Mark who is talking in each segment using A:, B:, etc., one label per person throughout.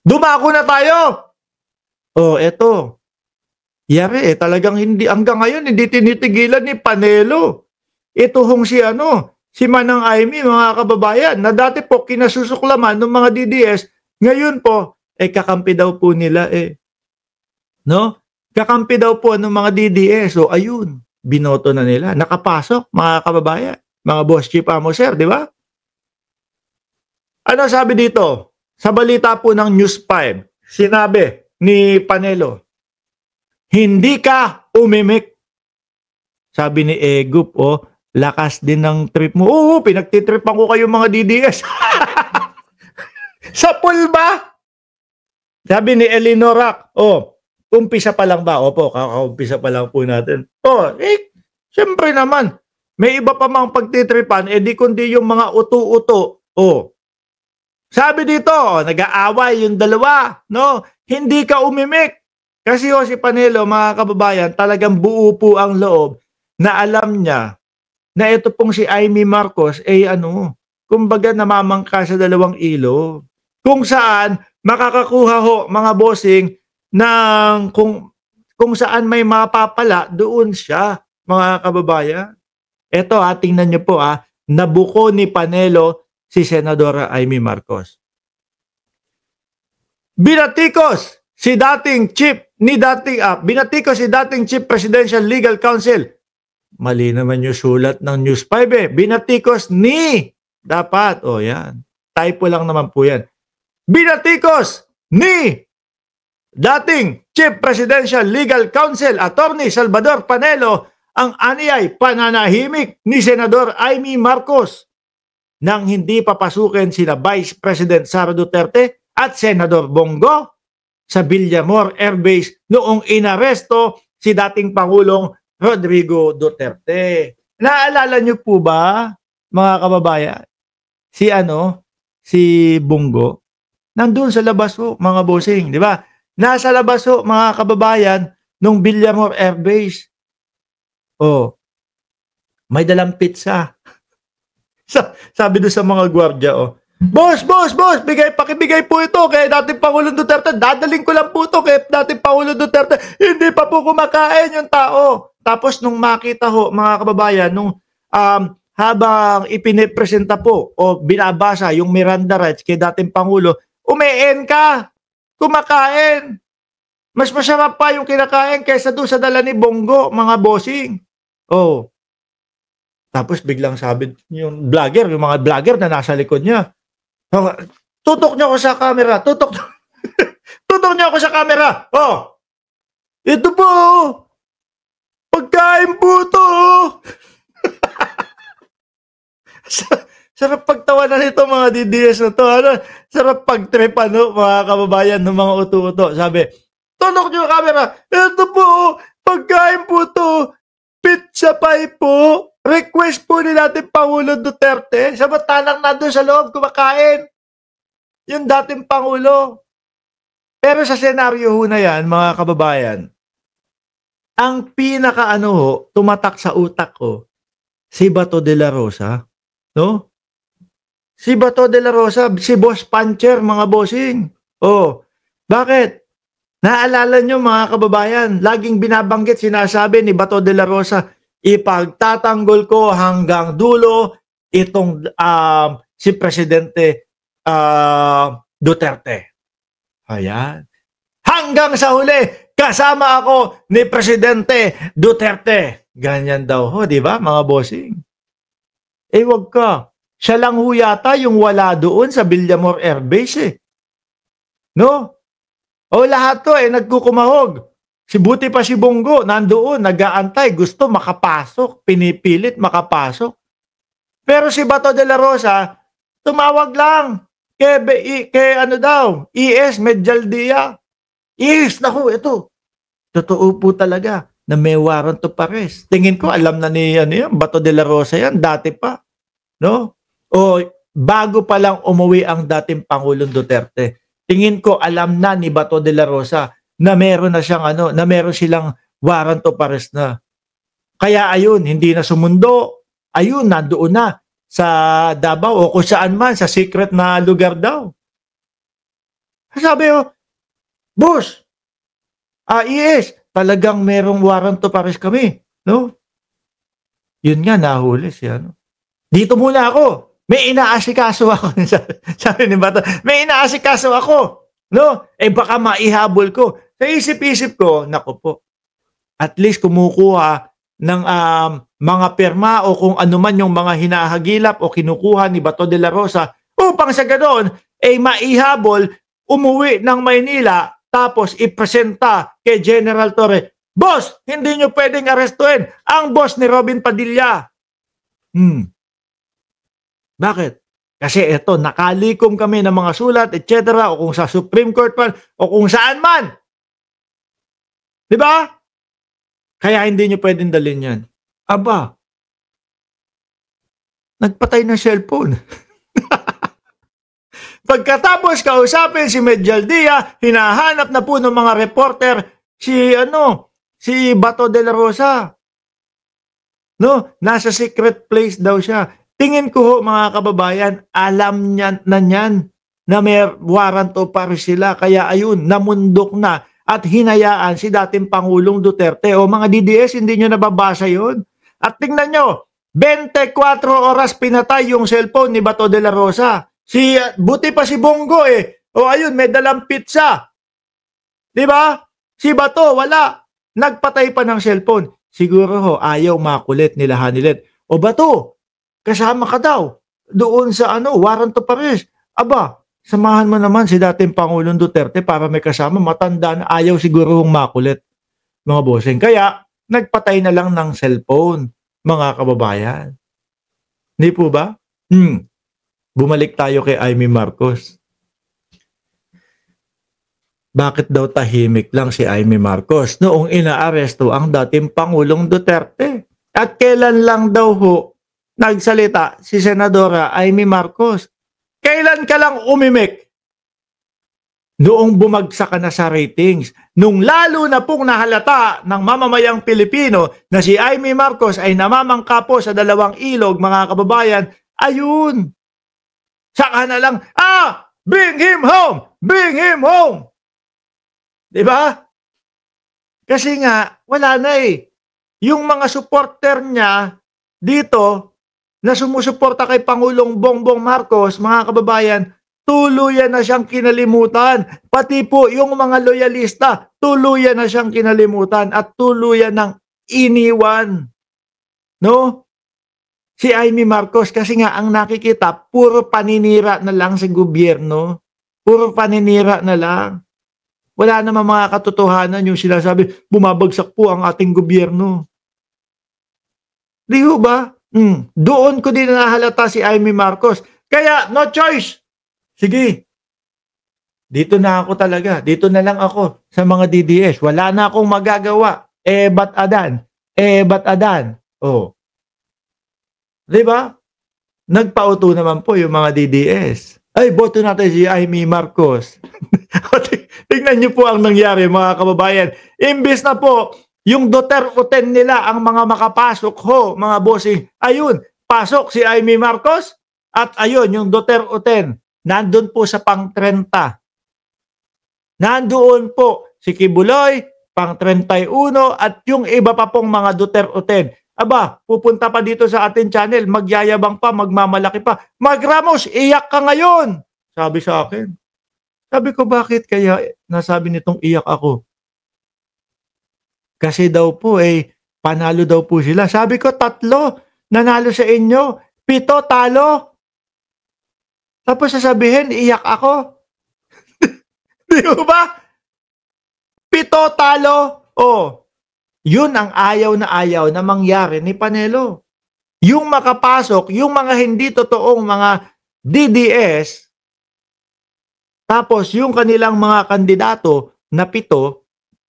A: Dumako na tayo. Oh, eto. Yari, talagang hindi, hanggang ngayon, hindi tinitigilan ni Panelo. Ito hong si Manang Aimee, mga kababayan, na dati po kinasusuklaman ng mga DDS, ngayon po, kakampi daw po nila no? Kakampi daw po ng mga DDS. So, ayun, binoto na nila. Nakapasok, mga kababayan, mga boss chief amo, sir, di ba? Ano sabi dito? Sa balita po ng News 5, sinabi ni Panelo, hindi ka umimik. Sabi ni Egup, lakas din ng trip mo. Oo, pinagtitripan ko kayo mga DDS. Sa pool ba? Sabi ni Elinorac, umpisa pa lang ba? Opo, kakaumpisa pa lang po natin. Siyempre naman, may iba pa mga pagtitripan, di kundi yung mga uto-uto. Sabi dito, nag-aaway yung dalawa, no? Hindi ka umimik. Kasi si Panelo, mga kababayan, talagang buo po ang loob na alam niya na ito pong si Aimee Marcos, kumbaga namamangka sa dalawang ilog. Kung saan, makakakuha mga bossing ng kung saan may mapapala, doon siya, mga kababayan. Ito, tingnan niyo po, nabuko ni Panelo si Senadora Aimee Marcos. Binatikos si dating Chief Presidential Legal Counsel. Mali naman yung sulat ng News 5 Binatikos ni. Dapat, yan. Typo lang naman po yan. Binatikos ni dating Chief Presidential Legal Counsel, Attorney Salvador Panelo, ang aniyay pananahimik ni Senador Aimee Marcos nang hindi papasukin sina Vice President Sara Duterte at Senador Bongo sa Villamor Air Base noong inaresto si dating Pangulong Rodrigo Duterte. Naalala niyo po ba, mga kababayan, si Bongo? Nandun sa labas ho, mga bossing, di ba? Nasa labas ho, mga kababayan, nung Villamor Air Base. May dalang pizza. Sabi doon sa mga gwardiya, Boss, pakibigay po ito kay dating Pangulong Duterte. Dadaling ko lang po ito kay dating Pangulong Duterte. Hindi pa po kumakain yung tao. Tapos nung makita ho, mga kababayan, habang ipinipresenta po o binabasa yung Miranda rights kay dating Pangulo, umeen ka, kumakain. Mas masarap pa yung kinakain kaysa doon sa dala ni Bongo, mga bossing. Tapos biglang sabi yung mga vlogger na nasa likod niya, tutok niyo ako sa camera. Tutok niyo ako sa camera. Ito po. Pagkain po to. Sarap pagtawanan nito, mga DDS na to. Sarap pagtripan, mga kababayan ng mga uto-uto. Sabi, tutok niyo ang camera. Ito po. Pagkain po to. Pizza pie po. Request po ni dating Pangulo Duterte. Samantalang nandun sa loob kumakain. Yung dating Pangulo. Pero sa senaryo na yan, mga kababayan, ang tumatak sa utak ko, si Bato de la Rosa. No? Si Bato de la Rosa, si Boss Puncher, mga bossing. Bakit? Naalala nyo, mga kababayan, laging binabanggit, sinasabi ni Bato de la Rosa, ipagtatanggol ko hanggang dulo itong si Presidente Duterte. Ayan. Hanggang sa huli, kasama ako ni Presidente Duterte. Ganyan daw ho, di ba, mga bossing? Wag ka. Siya lang ho yata yung wala doon sa Villamor Air Base No? Lahat to nagkukumahog. Buti pa si Bongo, nandoon, nag-aantay, gusto makapasok, pinipilit makapasok. Pero si Bato de la Rosa, tumawag lang kay ES Medjaldia. ES, naku, ito. Totoo po talaga na may warrant of arrest. Tingin ko, alam na ni Bato de la Rosa yan, dati pa. No? Bago pa lang umuwi ang dating Pangulong Duterte. Tingin ko, alam na ni Bato de la Rosa na meron na siyang na meron silang warrant of arrest na. Kaya ayun, hindi na sumundo. Ayun, nandoon na sa Davao o kung saan man, sa secret na lugar daw. Sabi ko, boss, yes, talagang merong warrant of arrest kami, no? Yun nga, nahuli siya, no? Dito muna ako. May inaasikaso ako. Sabi ni Bato, may inaasikaso ako. No? Baka maihabol ko. Sa isip-isip ko, naku po, at least kumukuha ng mga pirma o kung ano man yung mga hinahagilap o kinukuha ni Bato de la Rosa upang sa ganoon, maihabol, umuwi ng Maynila, tapos ipresenta kay General Torre, boss, hindi nyo pwedeng arestuin ang boss ni Robin Padilla. Bakit? Kasi ito, nakalikom kami ng mga sulat, etc. o kung sa Supreme Court man, o kung saan man. Di ba? Kaya hindi nyo pwedeng dalhin yan. Aba, nagpatay ng cellphone. Pagkatapos kausapin si Medjaldia, hinahanap na po ng mga reporter si Bato de la Rosa. No, nasa secret place daw siya. Tingin ko ho, mga kababayan, alam niyan na niyan na may warrant of arrest sila. Kaya ayun, namundok na at hinayaan si dating Pangulong Duterte. O mga DDS, hindi nyo nababasa yun? At tingnan nyo, 24 oras pinatay yung cellphone ni Bato de la Rosa. Buti pa si Bongo O ayun, may dalang pizza. Diba? Si Bato, wala. Nagpatay pa ng cellphone. Siguro ho, ayaw makulit nila Hanilet. O Bato, kasama ka daw doon sa warrant of arrest. Aba, samahan mo naman si dating Pangulong Duterte para may kasama, matanda na, ayaw siguro makulit, mga bossing. Kaya, nagpatay na lang ng cellphone, mga kababayan. Hindi po ba? Bumalik tayo kay Amy Marcos. Bakit daw tahimik lang si Amy Marcos noong inaaresto ang dating Pangulong Duterte? At kailan lang daw ho nagsalita si Senadora Amy Marcos? Kailan ka lang umimik? Noong bumagsak ka na sa ratings. Nung lalo na pong nahalata ng mamamayang Pilipino na si Amy Marcos ay namamangka po sa dalawang ilog, mga kababayan, ayun. Saka na lang, bring him home! Bring him home! Diba? Kasi nga, wala na Yung mga supporter niya dito na sumusuporta kay Pangulong Bongbong Marcos, mga kababayan, tuluyan na siyang kinalimutan. Pati po yung mga loyalista, tuluyan na siyang kinalimutan at tuluyan ng iniwan. No? Si Amy Marcos, kasi nga ang nakikita, puro paninira na lang sa gobyerno. Puro paninira na lang. Wala naman mga katotohanan yung sinasabi, bumabagsak po ang ating gobyerno. Di ho ba? Doon ko din nahalata si Amy Marcos. Kaya, no choice. Sige. Dito na ako talaga. Dito na lang ako sa mga DDS. Wala na akong magagawa. Ba't adan? Ba't adan? Di ba? Nagpauto naman po yung mga DDS. Ay, boto natin si Amy Marcos. Tingnan niyo po ang nangyari, mga kababayan. Imbis na po, yung Duterte nila ang mga makapasok mga bossing. Ayun, pasok si Amy Marcos at ayun, yung Duterte nandun po sa pang-30. Nandoon po si Kibuloy, pang-31 at yung iba pa pong mga Duterte. Aba, pupunta pa dito sa ating channel, magyayabang pa, magmamalaki pa. Ramos, iyak ka ngayon! Sabi sa akin. Sabi ko, bakit kaya nasabi nitong iyak ako? Kasi daw po panalo daw po sila. Sabi ko, 3 nanalo sa inyo, 7 talo. Tapos sasabihin, iyak ako. Di ba? 7 talo. Yun ang ayaw na mangyari ni Panelo. Yung makapasok, yung mga hindi totoong mga DDS, tapos yung kanilang mga kandidato na 7,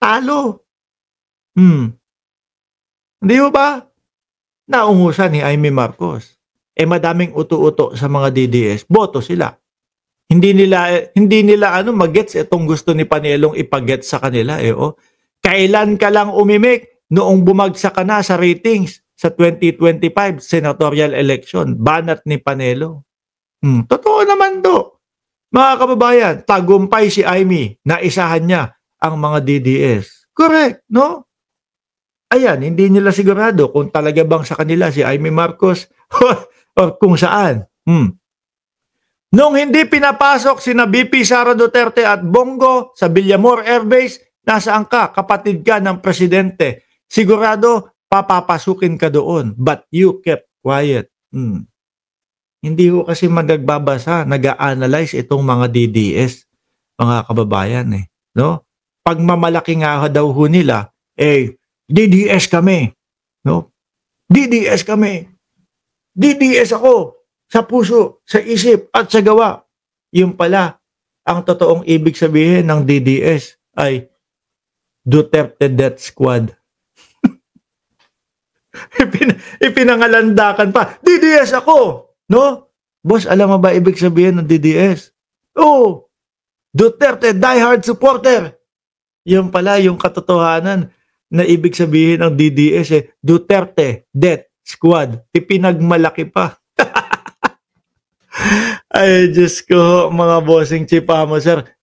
A: talo. Hindi ba? Naungusan ni Amy Marcos. Madaming uto-uto sa mga DDS. Boto sila. Hindi nila mag-gets itong gusto ni Panelong ipag-gets sa kanila. Kailan ka lang umimik noong bumagsak ka na sa ratings sa 2025 senatorial election? Banat ni Panelo. Totoo naman do. Mga kababayan, tagumpay si Amy, naisahan niya ang mga DDS. Correct, no? Ayan, hindi nila sigurado kung talaga bang sa kanila si Amy Marcos o kung saan. Nung hindi pinapasok sina BP Sara Duterte at Bongo sa Villamor Air Base, nasaan ka? Kapatid ka ng presidente. Sigurado, papapasukin ka doon. But you kept quiet. Hindi ko kasi nagbabasa, nag-a-analyze itong mga DDS, mga kababayan no? Pagmamalaki nga daw ho nila, DDS kami, no? DDS kami. DDS ako sa puso, sa isip at sa gawa. Yung pala, ang totoong ibig sabihin ng DDS ay Duterte Death Squad. Ipinangalandakan pa, DDS ako, no? Boss, alam mo ba ibig sabihin ng DDS? Oh, Duterte diehard supporter. Yung pala yung katotohanan na ibig sabihin ng DDS Duterte Death Squad. Ipinagmalaki pa. Ay, Diyos ko, mga bossing chipamo, sir.